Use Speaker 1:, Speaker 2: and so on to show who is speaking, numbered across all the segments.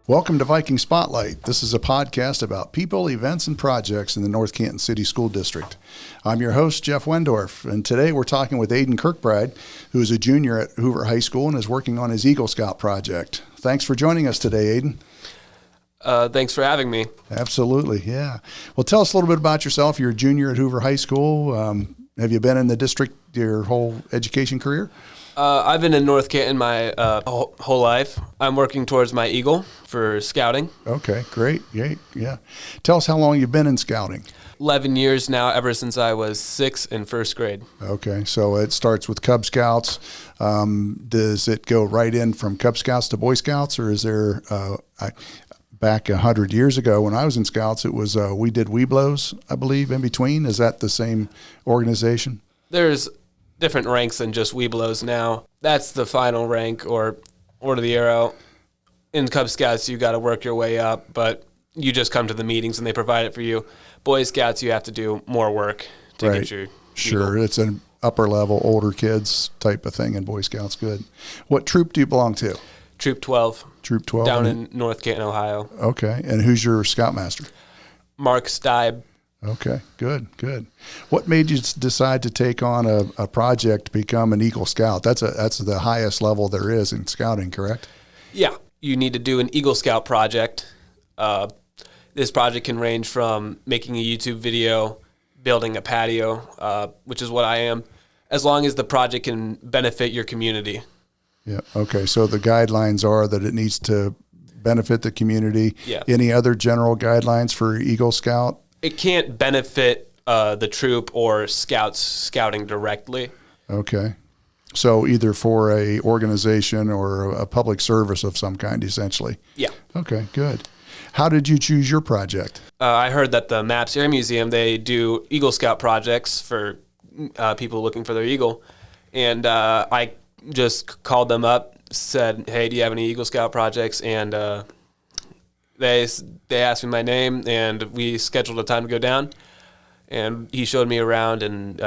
Speaker 1: Welcome to Viking Spotlight. This is a podcast about people, events, and projects in the North Canton City School District. I'm your host, Jeff Wendorf, and today we're talking with Aidan Kirkbride, who is a junior at Hoover High School and is working on his Eagle Scout project. Thanks for joining us today, Aidan.
Speaker 2: Thanks for having me.
Speaker 1: Absolutely, yeah. Well, tell us a little bit about yourself. You're a junior at Hoover High School. Have you been in the district your whole education career?
Speaker 2: I've been in North Canton my whole life. I'm working towards my Eagle for scouting.
Speaker 1: Okay, great. Yeah. Tell us how long you've been in scouting.
Speaker 2: 11 years now, ever since I was 6 in first grade.
Speaker 1: Okay, so it starts with Cub Scouts. Does it go right in from Cub Scouts to Boy Scouts, or is there, back 100 years ago when I was in Scouts, it was we did Weeblos, I believe, in between. Is that the same organization?
Speaker 2: There's different ranks than just Weeblos now. That's the final rank, or Order of the Arrow. In Cub Scouts, you got to work your way up, but you just come to the meetings and they provide it for you. Boy Scouts, you have to do more work to get your
Speaker 1: Sure,
Speaker 2: Eagle.
Speaker 1: it's an upper level, older kids type of thing in Boy Scouts. Good. What troop do you belong to?
Speaker 2: Troop 12.
Speaker 1: Troop 12?
Speaker 2: Down in North Canton, Ohio.
Speaker 1: Okay, and who's your Scoutmaster?
Speaker 2: Mark Stibe.
Speaker 1: Okay, good. What made you decide to take on a project to become an Eagle Scout? That's the highest level there is in scouting, correct?
Speaker 2: Yeah, you need to do an Eagle Scout project. This project can range from making a YouTube video, building a patio, which is what I am, as long as the project can benefit your community.
Speaker 1: Yeah, okay, so the guidelines are that it needs to benefit the community.
Speaker 2: Yeah.
Speaker 1: Any other general guidelines for Eagle Scout?
Speaker 2: It can't benefit the troop or scouts scouting directly.
Speaker 1: Okay. So either for a organization or a public service of some kind, essentially.
Speaker 2: Yeah.
Speaker 1: Okay, good. How did you choose your project?
Speaker 2: I heard that the Maps Air Museum, they do Eagle Scout projects for people looking for their eagle. And I just called them up, said, hey, do you have any Eagle Scout projects? And they asked me my name, and we scheduled a time to go down. And he showed me around and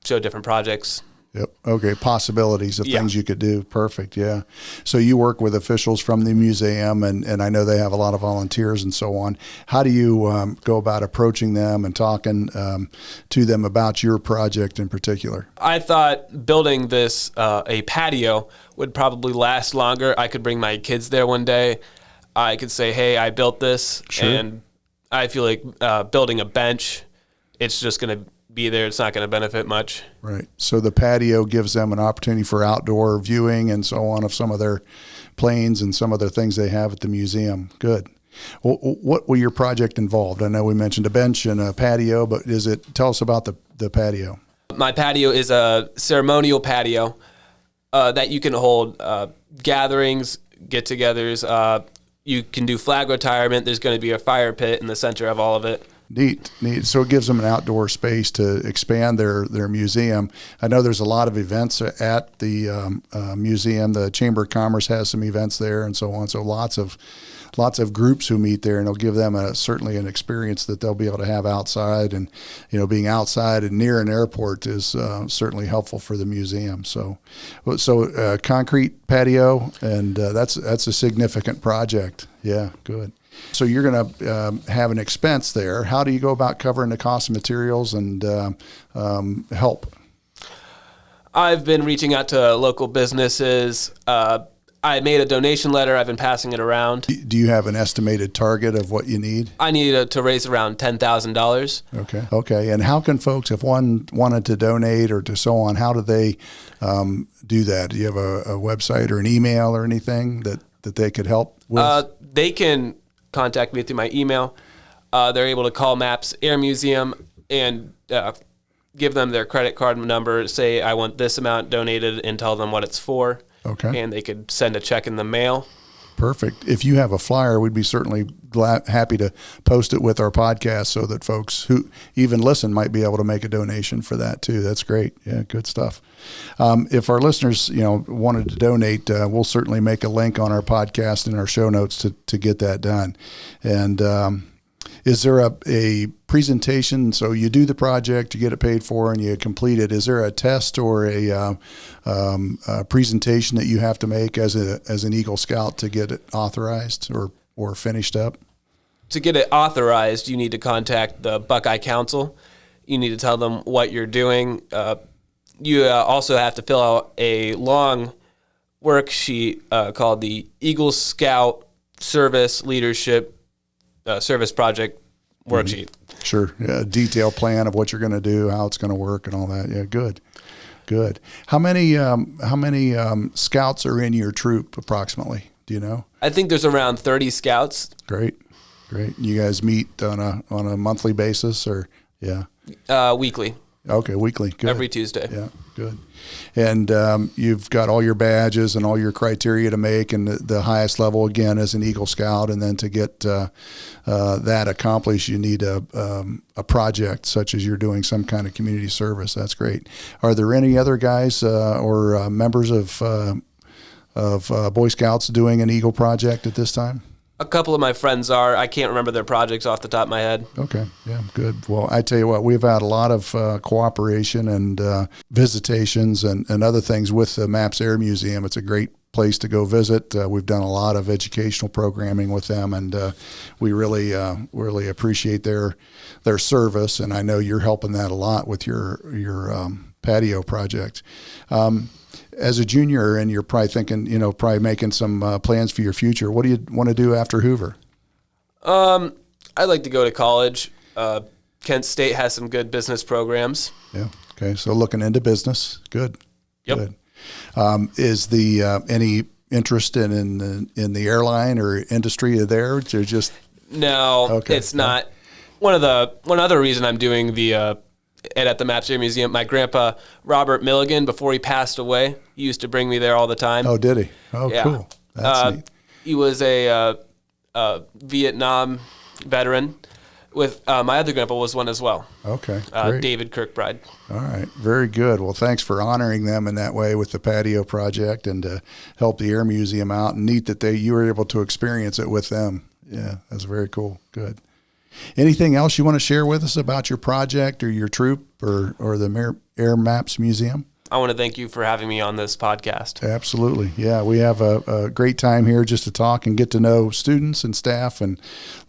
Speaker 2: showed different projects.
Speaker 1: Yep. Okay. Possibilities of things you could do. Perfect. Yeah. So you work with officials from the museum, and I know they have a lot of volunteers and so on. How do you go about approaching them and talking to them about your project in particular?
Speaker 2: I thought building this, a patio, would probably last longer. I could bring my kids there one day. I could say, hey, I built this.
Speaker 1: Sure.
Speaker 2: And I feel like building a bench, it's just going to be there. It's not going to benefit much.
Speaker 1: Right. So the patio gives them an opportunity for outdoor viewing and so on of some of their planes and some of the things they have at the museum. Good. Well, what will your project involve? I know we mentioned a bench and a patio, but tell us about the patio. My
Speaker 2: patio is a ceremonial patio that you can hold gatherings, get-togethers. You can do flag retirement. There's going to be a fire pit in the center of all of it. Neat.
Speaker 1: So it gives them an outdoor space to expand their museum. I know there's a lot of events at the museum. The Chamber of Commerce has some events there and so on. So lots of groups who meet there, and it'll give them certainly an experience that they'll be able to have outside. And being outside and near an airport is certainly helpful for the museum. So concrete patio, and that's a significant project. Yeah, good. So you're going to have an expense there. How do you go about covering the cost of materials and help?
Speaker 2: I've been reaching out to local businesses. I made a donation letter. I've been passing it around.
Speaker 1: Do you have an estimated target of what you need?
Speaker 2: I need to raise around $10,000.
Speaker 1: Okay. And how can folks, if one wanted to donate or to so on, how do they do that? Do you have a website or an email or anything that they could help with?
Speaker 2: They can contact me through my email. They're able to call Maps Air Museum and give them their credit card number, say I want this amount donated, and tell them what it's for.
Speaker 1: Okay.
Speaker 2: And they could send a check in the mail.
Speaker 1: Perfect. If you have a flyer, we'd be certainly happy to post it with our podcast so that folks who even listen might be able to make a donation for that too. That's great. Yeah, good stuff. If our listeners, wanted to donate, we'll certainly make a link on our podcast and our show notes to get that done. And is there a presentation? So you do the project, you get it paid for, and you complete it. Is there a test or a presentation that you have to make as an Eagle Scout to get it authorized or or finished up?
Speaker 2: To get it authorized, you need to contact the Buckeye Council. You need to tell them what you're doing. You also have to fill out a long worksheet called the Eagle Scout Service Leadership Service Project worksheet.
Speaker 1: Sure. Yeah, a detailed plan of what you're going to do, how it's going to work, and all that. Yeah, good. Good. How many scouts are in your troop approximately? Do you know?
Speaker 2: I think there's around 30 scouts.
Speaker 1: Great. You guys meet on a monthly basis, or yeah?
Speaker 2: Weekly.
Speaker 1: Okay, weekly. Good.
Speaker 2: Every Tuesday.
Speaker 1: Yeah, good. And you've got all your badges and all your criteria to make, and the highest level again is an Eagle Scout. And then to get that accomplished, you need a project such as you're doing some kind of community service. That's great. Are there any other guys or members of Boy Scouts doing an Eagle project at this time?
Speaker 2: A couple of my friends are. I can't remember their projects off the top of my head.
Speaker 1: Okay, yeah, good. Well, I tell you what, we've had a lot of cooperation and visitations and other things with the Maps Air Museum. It's a great place to go visit. We've done a lot of educational programming with them, and we really appreciate their service. And I know you're helping that a lot with your patio project. As a junior, and you're probably thinking, probably making some plans for your future. What do you want to do after Hoover?
Speaker 2: I'd like to go to college. Kent State has some good business programs.
Speaker 1: Yeah. Okay. So looking into business. Good.
Speaker 2: Yep.
Speaker 1: Good. Is the any interest in the airline or industry there? To just
Speaker 2: no,
Speaker 1: okay.
Speaker 2: It's not. One other reason I'm doing the at the Maps Air Museum, my grandpa, Robert Milligan, before he passed away, he used to bring me there all the time.
Speaker 1: Oh, did he? Oh,
Speaker 2: yeah.
Speaker 1: Cool. That's neat.
Speaker 2: He was a Vietnam veteran. With my other grandpa was one as well.
Speaker 1: Okay, great.
Speaker 2: David Kirkbride.
Speaker 1: All right, very good. Well, thanks for honoring them in that way with the patio project and to help the Air Museum out. And neat that you were able to experience it with them. Yeah, that's very cool. Good. Anything else you want to share with us about your project or your troop or the Air Maps Museum?
Speaker 2: I want to thank you for having me on this podcast.
Speaker 1: Absolutely. Yeah, we have a great time here just to talk and get to know students and staff and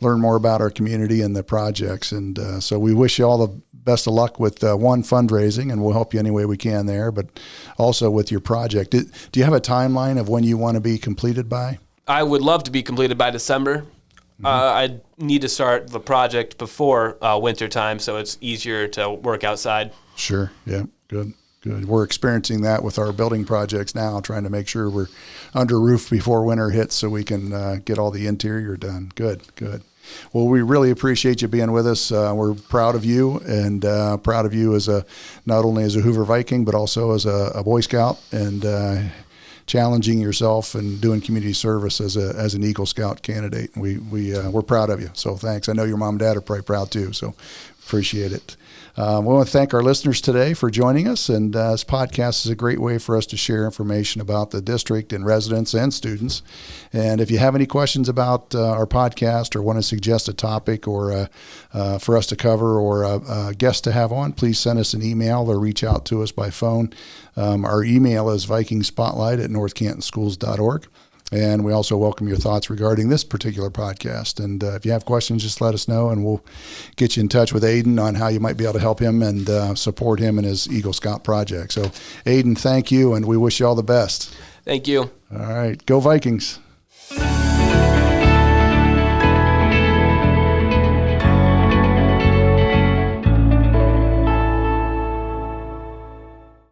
Speaker 1: learn more about our community and the projects. And so we wish you all the best of luck with fundraising, and we'll help you any way we can there, but also with your project. Do you have a timeline of when you want to be completed by?
Speaker 2: I would love to be completed by December. I need to start the project before winter time, so it's easier to work outside.
Speaker 1: Sure. Yeah. Good. We're experiencing that with our building projects now, trying to make sure we're under roof before winter hits so we can get all the interior done. Good. Well, we really appreciate you being with us. We're proud of you, and proud of you as not only as a Hoover Viking, but also as a Boy Scout, and challenging yourself and doing community service as an Eagle Scout candidate. We're proud of you. So thanks. I know your mom and dad are probably proud too. So appreciate it. We want to thank our listeners today for joining us, and this podcast is a great way for us to share information about the district and residents and students. And if you have any questions about our podcast or want to suggest a topic or for us to cover or a guest to have on, please send us an email or reach out to us by phone. Our email is vikingspotlight@northcantonschools.org. And we also welcome your thoughts regarding this particular podcast. And if you have questions, just let us know, and we'll get you in touch with Aidan on how you might be able to help him and support him in his Eagle Scout project. So, Aidan, thank you, and we wish you all the best.
Speaker 2: Thank you.
Speaker 1: All right. Go Vikings.